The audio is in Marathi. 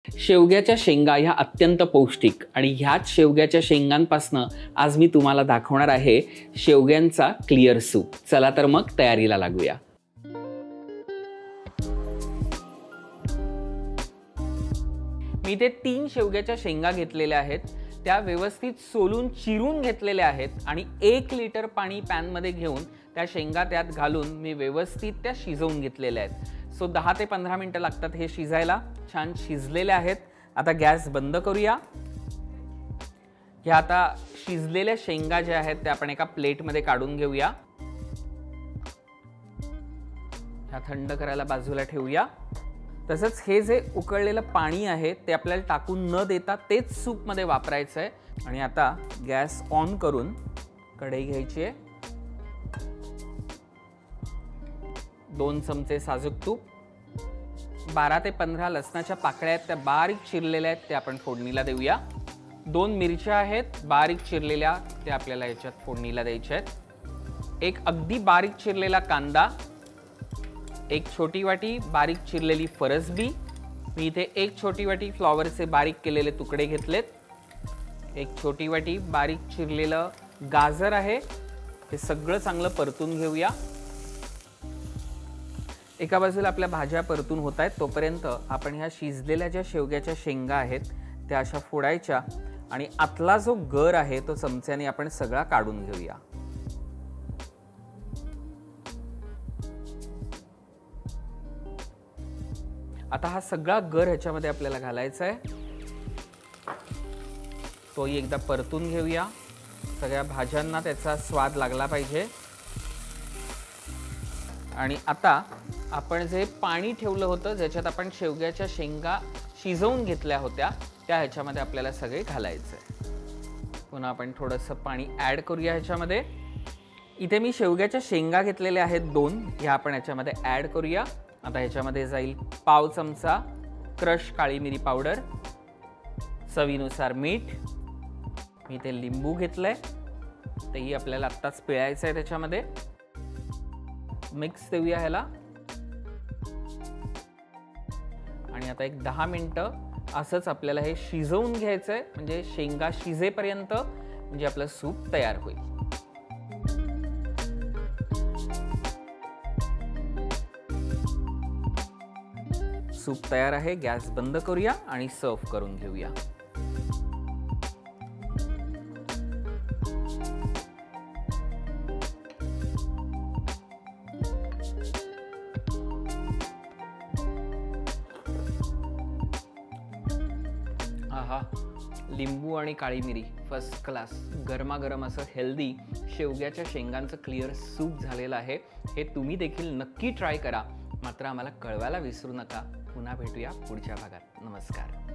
शेवग्याच्या शेंगा ह्या अत्यंत पौष्टिक आणि ह्याच शेवग्याच्या शेंगांपासनं आज मी तुम्हाला दाखवणार आहे शेवग्यांचा क्लिअर सूप। चला तर मग तयारीला लागूया। मी ते 3 शेवग्याच्या शेंगा घेतलेल्या आहेत, त्या व्यवस्थित सोलून चिरून घेतलेल्या आहेत आणि 1 लिटर पाणी पॅन मध्ये घेऊन त्या शेंगा त्यात घालून मी व्यवस्थित त्या शिजवून घेतलेल्या आहेत। सो 10 ते 15 मिनिटं लागतात हे शिजायला। छान शिजलेले आहेत। आता गॅस बंद करूया। ह्या आता शिजलेल्या शेंगा ज्या आहेत त्या आपण एका प्लेट मध्ये काढून घेऊया। ह्या थंड करायला बाजूला ठेवूया। तसंच हे जे उकळलेलं पाणी आहे ते आपल्याला टाकून न देता तेच सूप मध्ये वापरायचं आहे। आणि आता गॅस ऑन करून कढई घ्यायची आहे। 2 चमचे साजूक तूप, 12 ते 15 लसणाच्या पाकळ्या आहेत त्या बारीक चिरलेल्या आहेत, त्या आपण फोडणीला देऊया। 2 मिरच्या आहेत बारीक चिरलेल्या, त्या आपल्याला याच्यात फोडणीला द्यायच्या आहेत। एक अगदी बारीक चिरलेला कांदा, एक छोटी वाटी बारीक चिरलेली फरसबी, मी इथे 1 छोटी वाटी फ्लॉवरचे बारीक केलेले तुकडे घेतलेत। 1 छोटी वाटी बारीक चिरलेलं गाजर आहे, हे सगळं चांगलं परतून घेऊया। एका बाजूला आपल्या भाज्या परतून होत आहेत, तोपर्यंत आपण ह्या शिजलेल्या ज्या शेवग्याच्या शेंगा आहेत त्या अशा फोडायच्या आणि आतला जो गर आहे तो चमच्याने आपण सगळा काढून घेऊया। आता हा सगळा गर ह्याच्यामध्ये आपल्याला घालायचा आहे, तोही एकदा परतून घेऊया। सगळ्या भाज्यांना त्याचा स्वाद लागला पाहिजे। आणि आता आपण जे पाणी ठेवलं होतं ज्याच्यात आपण शेवग्याच्या शेंगा शिजवून घेतल्या होत्या त्या ह्याच्यामध्ये आपल्याला सगळे घालायचे। पुन्हा आपण थोडंसं पाणी ॲड करूया ह्याच्यामध्ये। इथे मी शेवग्याच्या शेंगा घेतलेल्या आहेत 2, ह्या आपण ह्याच्यामध्ये ॲड करूया। आता ह्याच्यामध्ये जाईल पाव चमचा क्रश काळी मिरी पावडर, चवीनुसार मीठ, मी इथे लिंबू घेतलंय, तेही आपल्याला आत्ताच पिळायचं आहे त्याच्यामध्ये। मिक्स देऊया ह्याला आणि आता एक 10 मिनिटं असंच आपल्याला हे शिजवून घ्यायचं आहे, म्हणजे शेंगा शिजेपर्यंत, म्हणजे आपलं सूप तयार होईल। सूप तयार आहे, गॅस बंद करूया आणि सर्व करून घेऊया। आहा, लिंबू आणि काळी मिरी फर्स्ट क्लास, गरमागरम असं हेल्दी शेवग्याच्या शेंगांचं क्लिअर सूप झालेलं आहे। हे तुम्ही देखील नक्की ट्राय करा, मात्र आम्हाला कळवायला विसरू नका। पुन्हा भेटूया पुढच्या भागात। नमस्कार।